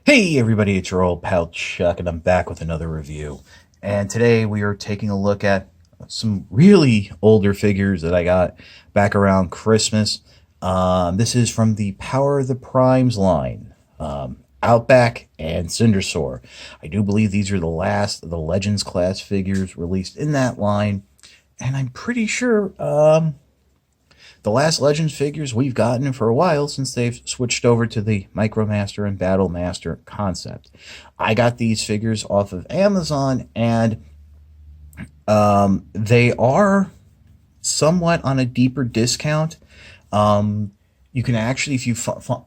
Hey everybody, it's your old pal Chuck, and I'm back with another review. And today we are taking a look at some really older figures that I got back around Christmas. This is from the Power of the Primes line, Outback and Cindersaur. I do believe these are the last of the Legends class figures released in that line, and I'm pretty sure the last Legends figures we've gotten for a while since they've switched over to the Micromaster and Battlemaster concept. I got these figures off of Amazon, and they are somewhat on a deeper discount. You can actually, if you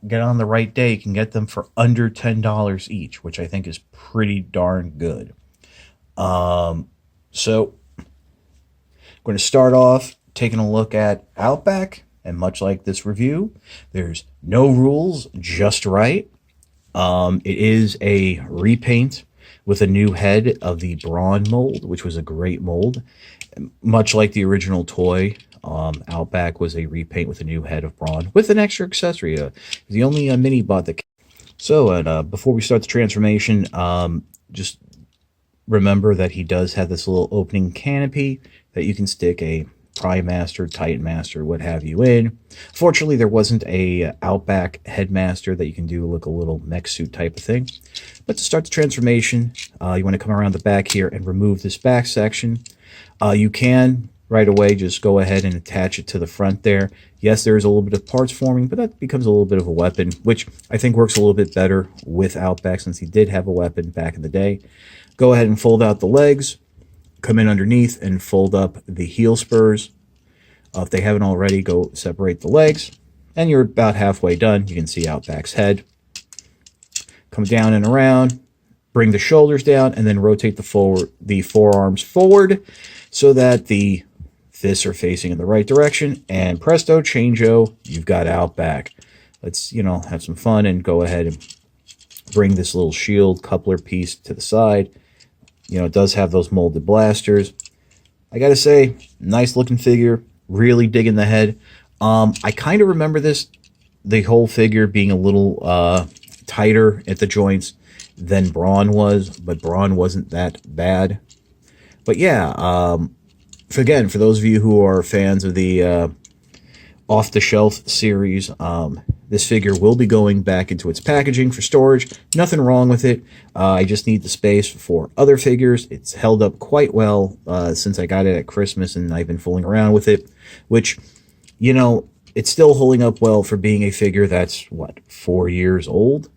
get on the right day, you can get them for under $10 each, which I think is pretty darn good. So I'm going to start off taking a look at Outback, and much like this review, there's no rules, just right. It is a repaint with a new head of the Brawn mold, which was a great mold. Much like the original toy, Outback was a repaint with a new head of Brawn with an extra accessory. The only mini bot that. So, before we start the transformation, just remember that he does have this little opening canopy that you can stick a Prime Master, Titan Master, what have you in. Fortunately, there wasn't a Outback Headmaster that you can do look a little mech suit type of thing. But to start the transformation, you want to come around the back here and remove this back section. You can right away just go ahead and attach it to the front there. Yes, there is a little bit of parts forming, but that becomes a little bit of a weapon, which I think works a little bit better with Outback since he did have a weapon back in the day. Go ahead and fold out the legs. Come in underneath and fold up the heel spurs. If they haven't already, go separate the legs, and you're about halfway done. You can see Outback's head. Come down and around, bring the shoulders down, and then rotate the forearms forward so that the fists are facing in the right direction. And presto, changeo, you've got Outback. Let's have some fun and go ahead and bring this little shield coupler piece to the side. It does have those molded blasters. I gotta say, nice looking figure. Really digging the head. I kind of remember the whole figure being a little tighter at the joints than Brawn was, but Brawn wasn't that bad. But yeah, again, for those of you who are fans of the off-the-shelf series, this figure will be going back into its packaging for storage. Nothing wrong with it. I just need the space for other figures. It's held up quite well since I got it at Christmas, and I've been fooling around with it, which, it's still holding up well for being a figure that's, 4 years old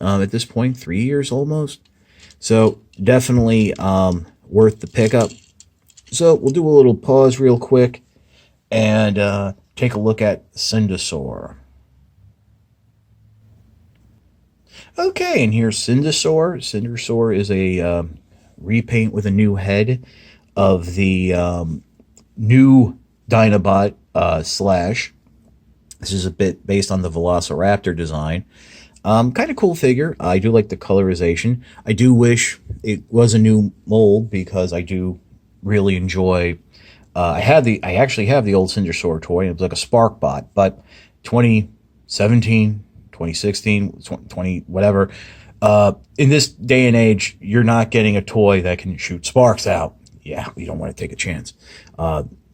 at this point? 3 years almost? So definitely worth the pickup. So we'll do a little pause real quick and take a look at Cindersaur. Okay, and here's Cindersaur. Cindersaur is a repaint with a new head of the new Dinobot Slash. This is a bit based on the Velociraptor design. Kind of cool figure. I do like the colorization. I do wish it was a new mold because I do really enjoy. I actually have the old Cindersaur toy. It was like a Spark Bot, but 2017. 2016, 20, whatever. In this day and age, you're not getting a toy that can shoot sparks out. Yeah, you don't want to take a chance.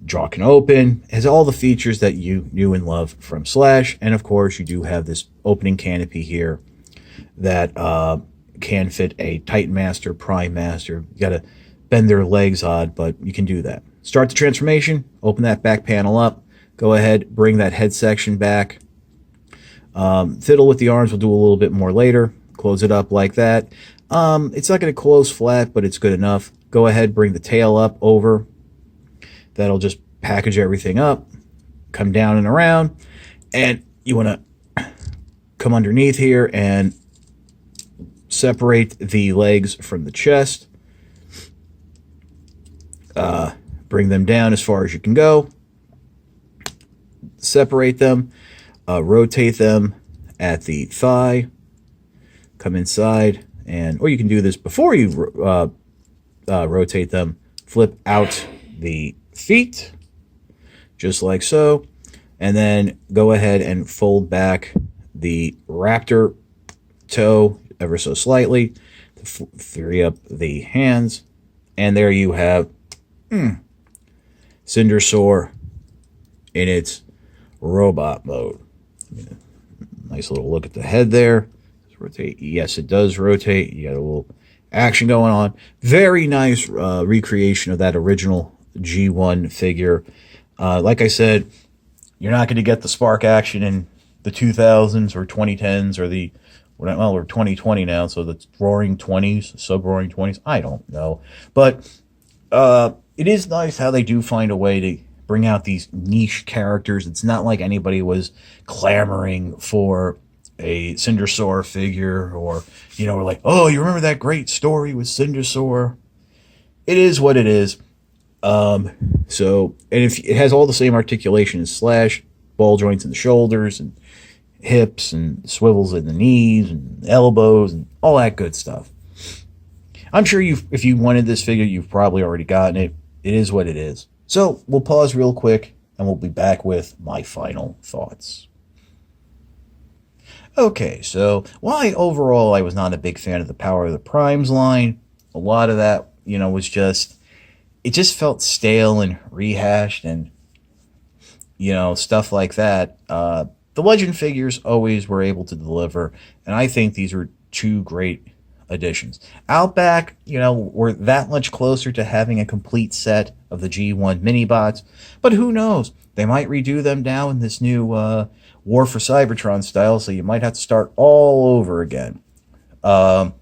Jaw can open, has all the features that you knew and loved from Slash, and of course, you do have this opening canopy here that can fit a Titan Master, Prime Master. You got to bend their legs odd, but you can do that. Start the transformation, open that back panel up, go ahead, bring that head section back. Fiddle with the arms, we'll do a little bit more later. Close it up like that. It's not going to close flat, but it's good enough. Go ahead, bring the tail up over. That'll just package everything up. Come down and around. And you want to come underneath here and separate the legs from the chest. Bring them down as far as you can go. Separate them. Rotate them at the thigh, come inside, or you can do this before you rotate them. Flip out the feet, just like so, and then go ahead and fold back the raptor toe ever so slightly to free up the hands. And there you have Cindersaur in its robot mode. Nice little look at the head there. Rotate. Yes, it does rotate. You got a little action going on. Very nice recreation of that original G1 figure. Like I said, you're not going to get the spark action in the 2000s or 2010s or the, well, we're 2020 now, so the roaring 20s, sub-roaring 20s. I don't know. But it is nice how they do find a way to bring out these niche characters. It's not like anybody was clamoring for a Cindersaur figure, or, you know, we're like, oh, you remember that great story with Cindersaur? It is what it is. So, and if it has all the same articulation as Slash, ball joints in the shoulders and hips and swivels in the knees and elbows and all that good stuff. I'm sure if you wanted this figure, you've probably already gotten it. It is what it is. So we'll pause real quick and we'll be back with my final thoughts. Okay, so while overall I was not a big fan of the Power of the Primes line, a lot of that, you know, was just, it just felt stale and rehashed and, you know, stuff like that. The Legend figures always were able to deliver, and I think these were two great additions. Outback, you know, were that much closer to having a complete set of the G1 mini-bots, but who knows? They might redo them now in this new War for Cybertron style, so you might have to start all over again. But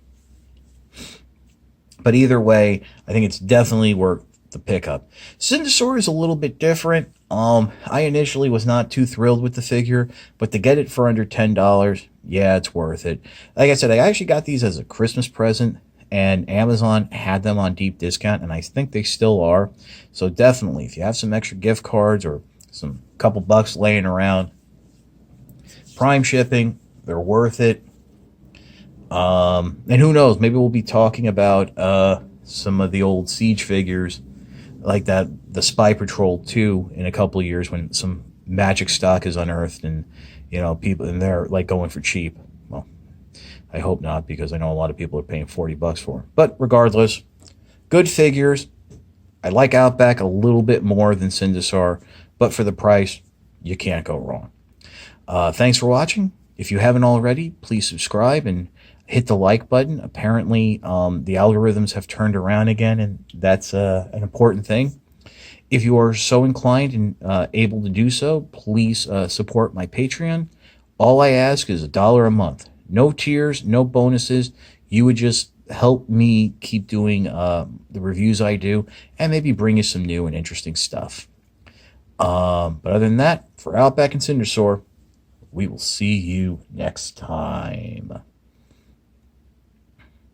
either way, I think it's definitely worth the pickup. Cindersaur is a little bit different. I initially was not too thrilled with the figure, but to get it for under $10, yeah, it's worth it. Like I said, I actually got these as a Christmas present, and Amazon had them on deep discount, and I think they still are. So definitely, if you have some extra gift cards or some couple bucks laying around, Prime shipping, they're worth it. And who knows, maybe we'll be talking about some of the old Siege figures like that, the Spy Patrol 2, in a couple of years when some magic stock is unearthed and, you know, people, and they're like going for cheap. Well, I hope not, because I know a lot of people are paying $40 for them. But regardless, good figures. I like Outback a little bit more than Cindersaur, but for the price, you can't go wrong. Thanks for watching. If you haven't already, please subscribe and hit the like button. Apparently, the algorithms have turned around again, and that's an important thing. If you are so inclined and able to do so, please support my Patreon. All I ask is $1 a month. No tiers, no bonuses. You would just help me keep doing the reviews I do and maybe bring you some new and interesting stuff. But other than that, for Outback and Cindersaur, we will see you next time.